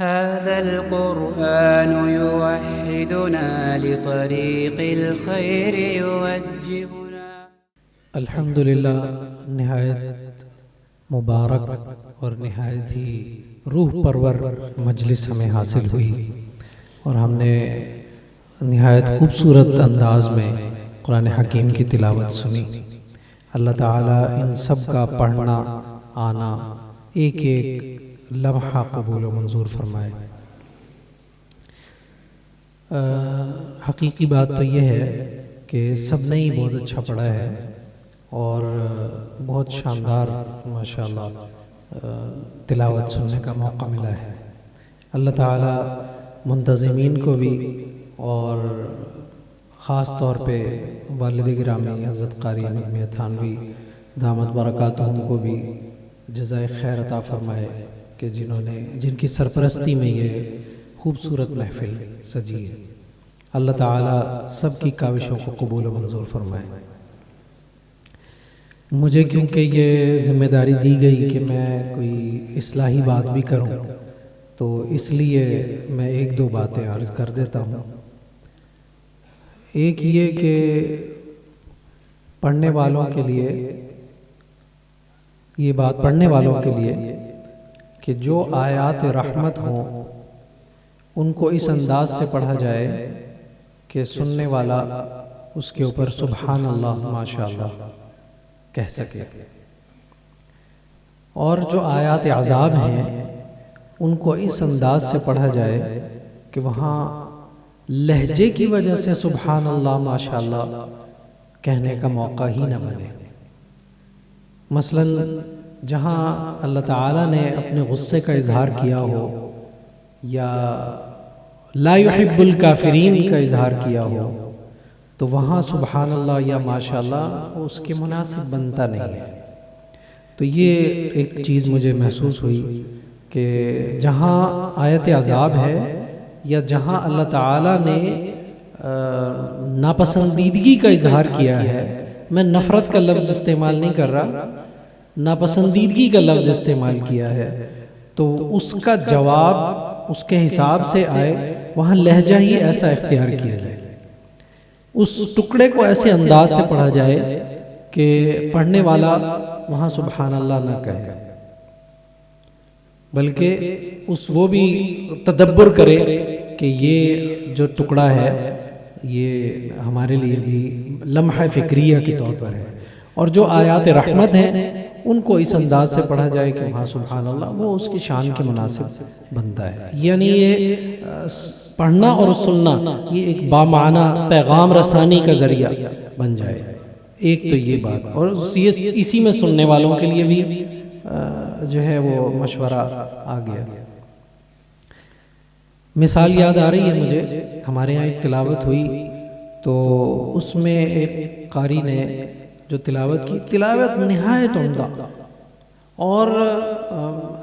هذا القرآن يوحدنا لطريق الخير يوجهنا. الحمدللہ، نہایت مبارک اور نہایت ہی روح پرور مجلس ہمیں حاصل ہوئی اور ہم نے نہایت خوبصورت انداز میں قرآن حکیم کی تلاوت سنی. اللہ تعالیٰ ان سب کا پڑھنا آنا ایک ایک لمحہ قبول و منظور فرمائے. حقیقی بات تو یہ ہے کہ سب نے ہی بہت اچھا پڑھا ہے اور بہت شاندار ماشاءاللہ تلاوت سننے کا موقع ملا ہے. اللہ تعالیٰ منتظمین کو بھی اور خاص طور پہ والد گرامی حضرت قاری نغمہ تھانوی دامت برکاتہم کو بھی جزائے خیر عطا فرمائے کہ جن کی سرپرستی میں یہ خوبصورت محفل سجی ہے. اللہ تعالیٰ سب کی کاوشوں کو قبول و منظور فرمائے. مجھے کیونکہ یہ ذمہ داری دی گئی کہ میں کوئی اصلاحی بات بھی کروں تو اس لیے میں ایک دو باتیں عرض کر دیتا ہوں. ایک یہ کہ پڑھنے والوں کے لیے یہ بات پڑھنے والوں کے لیے کہ جو آیات رحمت ہوں ان کو اس انداز سے پڑھا جائے کہ سننے والا اس کے اوپر سبحان اللہ ماشاءاللہ کہہ سکے، اور جو آیات عذاب ہیں ان کو اس انداز سے پڑھا جائے کہ وہاں لہجے کی وجہ سے سبحان اللہ ماشاءاللہ کہنے کا موقع ہی نہ بنے. مثلا جہاں اللہ تعالیٰ نے اپنے غصے کا اظہار کیا ہو یا لا يحب الکافرین کا اظہار کیا ہو تو وہاں سبحان اللہ یا ماشاءاللہ اس کے مناسب بنتا نہیں ہے. تو یہ ایک چیز مجھے محسوس ہوئی کہ جہاں آیت عذاب ہے یا جہاں اللہ تعالیٰ نے ناپسندیدگی کا اظہار کیا ہے، میں نفرت کا لفظ استعمال نہیں کر رہا، ناپسندیدگی کا لفظ استعمال کیا ہے، تو اس کا جواب اس کے حساب سے آئے، وہاں لہجہ ہی ایسا اختیار کیا جائے، اس ٹکڑے کو ایسے انداز سے پڑھا جائے کہ پڑھنے والا وہاں سبحان اللہ نہ کہے بلکہ وہ بھی تدبر کرے کہ یہ جو ٹکڑا ہے یہ ہمارے لیے بھی لمحہ فکریہ کے طور پر ہے. اور جو آیات رحمت ہیں ان کو اس انداز سے پڑھا جائے کہ وہاں سبحان اللہ وہ اس کی شان کے مناسب بنتا ہے. یعنی یہ پڑھنا اور سننا یہ ایک بامعنی پیغام رسانی کا ذریعہ بن جائے. ایک تو یہ بات، اور اسی میں سننے والوں کے لیے بھی جو ہے وہ مشورہ آ گیا. مثال یاد آ رہی ہے مجھے، ہمارے ہاں ایک تلاوت ہوئی تو اس میں ایک قاری نے جو تلاوت کی، تلاوت نہایت عمدہ، اور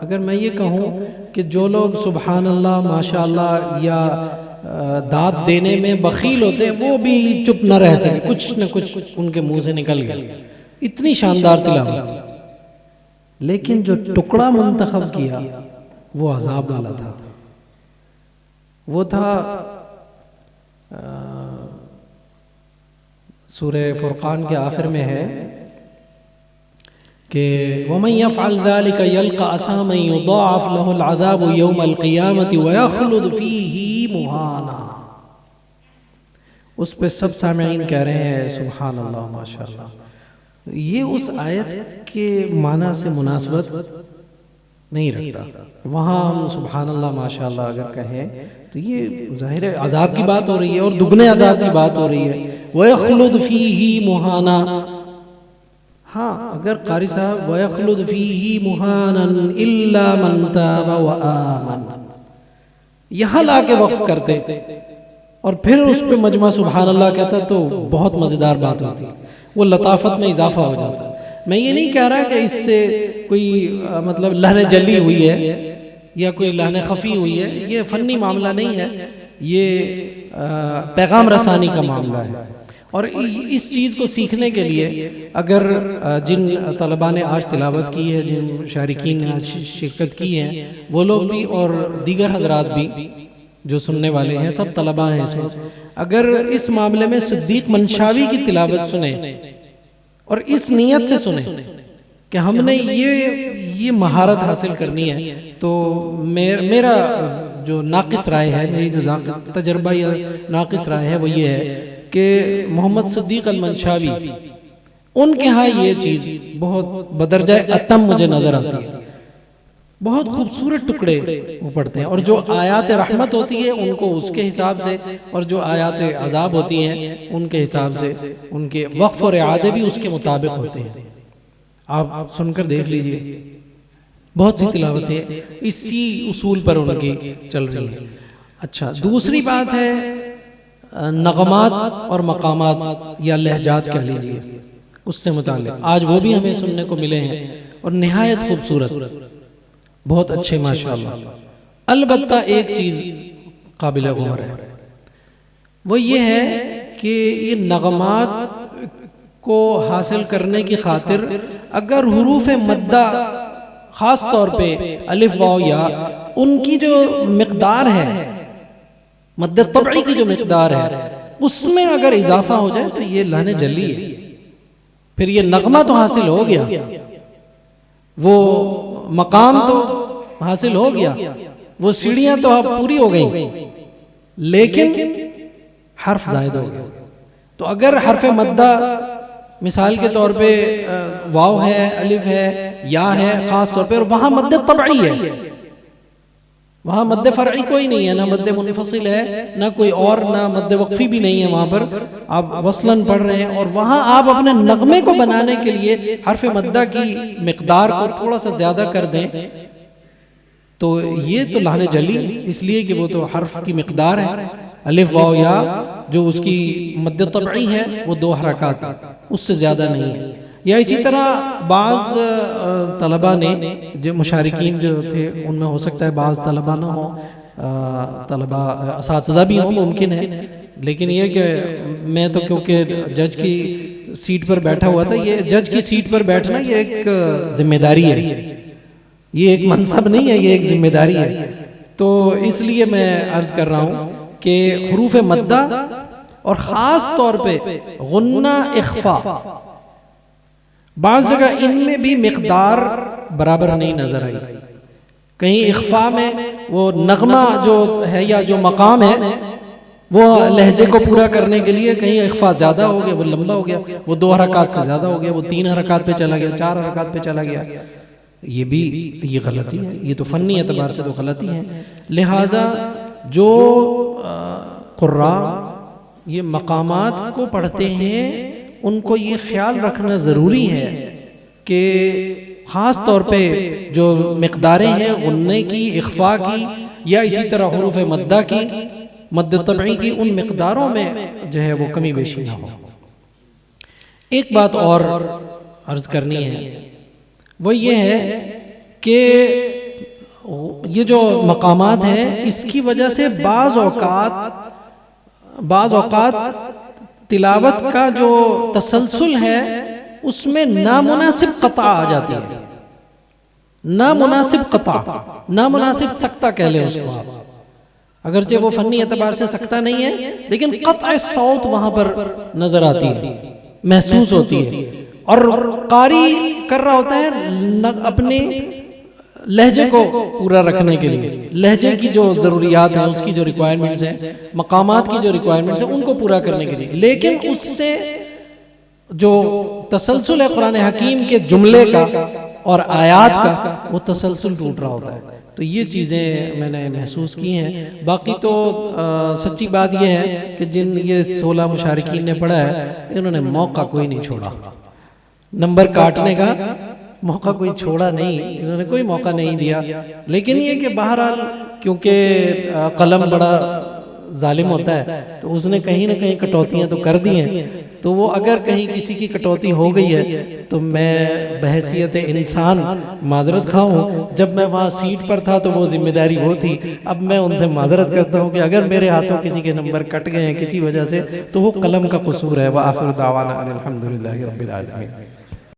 اگر میں یہ کہوں کہ جو لوگ سبحان اللہ ماشاءاللہ یا داد دینے میں بخیل ہوتے ہیں وہ بھی چپ نہ رہ سکے، کچھ نہ کچھ ان کے منہ سے نکل گیا، اتنی شاندار تلاوت. لیکن جو ٹکڑا منتخب کیا وہ عذاب والا تھا. وہ تھا سورہ فرقان کے آخر میں ہے کہ وَمَن يَفْعَلْ ذَلِكَ يَلْقَ أَثَامًا يُضَاعَفْ لَهُ الْعَذَابُ يَوْمَ الْقِيَامَةِ وَيَخْلُدْ فِيهِ مُهَانًا. اس پہ سب سامعین کہہ رہے ہیں سبحان اللہ ماشاءاللہ. یہ اس آیت کے معنی سے مناسبت نہیں رکھتا. وہاں ہم سبحان اللہ ماشاءاللہ اگر کہیں تو یہ ظاہر ہے عذاب کی بات ہو رہی ہے اور دگنے عذاب کی بات ہو رہی ہے. وَيَخْلُدْ فِيهِ مُهَانًا، ہاں اگر قاری صاحب وَيَخْلُدْ فِيهِ مُهَانًا إِلَّا مَنْ تَابَ وَآمَنَ یہاں لا کے وقف کرتے اور پھر اس پہ مجمع سبحان اللہ کہتا تو بہت مزیدار بات ہوتی، وہ لطافت میں اضافہ ہو جاتا. میں یہ نہیں کہہ رہا کہ اس سے کوئی مطلب لہن جلی ہوئی ہے یا کوئی لہن خفی ہوئی ہے، یہ فنی معاملہ نہیں ہے، یہ پیغام رسانی کا معاملہ ہے. اور اس چیز کو سیکھنے کے لیے اگر جن طلباء نے آج تلاوت کی ہے، جن شارکین نے آج شرکت کی ہے، وہ لوگ بھی اور دیگر حضرات بھی جو سننے والے ہیں، سب طلباء ہیں اس وقت، اگر اس معاملے میں صدیق منشاوی کی تلاوت سنیں اور اس نیت سے سنیں کہ ہم نے یہ مہارت حاصل کرنی ہے، تو میرا جو ناقص رائے ہے، میری جو تجربہ یا ناقص رائے ہے، وہ یہ ہے کہ محمد صدیق المنشاوی ان کے ہاں یہ چیز بہت بدرجہ اتم مجھے نظر آتی ہے، بہت خوبصورت ٹکڑے وہ پڑھتے ہیں، اور جو آیات رحمت ہوتی ہے ان کو اس کے حساب سے، اور جو آیات عذاب ہوتی ہیں ان کے حساب سے، ان کے وقف اور اعادے بھی اس کے مطابق ہوتے ہیں۔ آپ سن کر دیکھ لیجئے، بہت سی تلاوتیں اسی اصول پر ان کی چل رہی ہیں۔ اچھا، دوسری بات ہے نغمات اور مقامات یا لہجات کہہ لیجئے، اس سے متعلق آج وہ بھی ہمیں سننے کو ملے ہیں اور نہایت خوبصورت، بہت اچھے ماشاءاللہ۔ البتہ ایک چیز قابل غور ہے، وہ یہ ہے کہ یہ نغمات کو حاصل کرنے کی خاطر اگر حروف مدہ خاص طور پہ الف واو یا ان کی جو مقدار ہے، مد طبعی کی جو مقدار ہے، اس میں اگر اضافہ ہو جائے تو یہ لہن جلی ہے، پھر یہ نغمہ تو حاصل ہو گیا، وہ مقام تو حاصل ہو گیا، وہ سیڑھیاں تو اب پوری ہو گئیں، لیکن حرف زائد ہو گیا۔ تو اگر حرف مدہ مثال کے طور پہ واو ہے، الف ہے، یا ہے خاص طور پہ، اور وہاں مد طبعی ہے، وہاں مد فرعی کوئی نہیں ہے، نہ مد منفصل ہے، نہ کوئی اور، نہ مد وقفی بھی نہیں ہے، وہاں پر آپ وصلاً پڑھ رہے ہیں، اور وہاں آپ اپنے نغمے کو بنانے کے لیے حرف مدہ کی مقدار کو تھوڑا سا زیادہ کر دیں، تو یہ تو لہن جلی، اس لیے کہ وہ تو حرف کی مقدار ہے، الف واو یا جو اس کی مد طبعی ہے وہ 2 حرکات ہیں، اس سے زیادہ نہیں ہے۔ یا اسی طرح بعض طلباء نے، جو مشارکین جو تھے ان میں ہو سکتا ہے بعض طلباء نہ ہوں، طلباء اساتذہ بھی ہوں ممکن ہے، لیکن یہ کہ میں تو کیونکہ جج کی سیٹ پر بیٹھا ہوا تھا، یہ جج کی سیٹ پر بیٹھنا یہ ایک ذمہ داری ہے، یہ ایک منصب نہیں ہے، یہ ایک ذمہ داری ہے، تو اس لیے میں عرض کر رہا ہوں کہ حروف مدہ اور خاص طور پہ غنہ اخفا، بعض جگہ ان میں بھی مقدار برابر نہیں نظر آئی، کہیں اخفا میں وہ نغمہ جو ہے یا جو مقام ہے وہ لہجے کو پورا کرنے کے لیے کہیں اخفا زیادہ ہو گیا، وہ لمبا ہو گیا، وہ 2 حرکات سے زیادہ ہو گیا، وہ 3 حرکات پہ چلا گیا، 4 حرکات پہ چلا گیا، یہ غلطی ہے، یہ تو فنی اعتبار سے تو غلطی ہے۔ لہٰذا جو قراء یہ مقامات کو پڑھتے ہیں ان کو یہ خیال رکھنا ضروری ہے کہ خاص طور پہ جو مقداریں ہیں غنّے کی، اخفاء کی، یا اسی طرح حروف مدہ کی، مد طبعی کی، ان مقداروں میں جو ہے وہ کمی بیشی نہ ہو۔ ایک بات اور عرض کرنی ہے، وہ یہ ہے کہ یہ جو مقامات ہیں اس کی وجہ سے بعض اوقات تلاوت کا جو تسلسل ہے اس میں نامناسب قطع آ جاتی ہے، نامناسب قطع، نامناسب سکتہ کہہ لیں اس کو آپ، اگرچہ وہ فنی اعتبار سے سکتہ نہیں ہے لیکن قطع صوت وہاں پر نظر آتی ہے، محسوس ہوتی ہے، اور قاری کر رہا ہوتا ہے اپنے لہجے کو پورا رکھنے کے لیے، لہجے کی جو ضروریات ہیں، اس کی جو ریکوائرمنٹس ہیں، مقامات کی جو ریکوائرمنٹس ہیں، ان کو پورا کرنے کے لیے، لیکن اس سے جو تسلسل ہے قرآن حکیم کے جملے کا اور آیات کا، وہ تسلسل ٹوٹ رہا ہوتا ہے۔ تو یہ چیزیں میں نے محسوس کی ہیں۔ باقی تو سچی بات یہ ہے کہ جن یہ 16 مشارکین نے پڑھا ہے انہوں نے موقع کوئی نہیں چھوڑا، نمبر کاٹنے کا موقع کوئی چھوڑا نہیں، انہوں نے کوئی موقع نہیں دیا، لیکن یہ کہ بہرحال کیونکہ قلم بڑا ظالم ہوتا ہے تو اس نے کہیں نہ کہیں کٹوتیاں تو کر دی ہیں، تو وہ اگر کہیں کسی کی کٹوتی ہو گئی ہے تو میں بحیثیت انسان معذرت خواہ ہوں. جب میں وہاں سیٹ پر تھا تو وہ ذمہ داری وہ تھی. اب میں ان سے معذرت کرتا ہوں کہ اگر میرے ہاتھوں کسی کے نمبر کٹ گئے ہیں کسی وجہ سے تو وہ قلم کا قصور ہے. وآخر دعوانا ان الحمدللہ رب العالمین.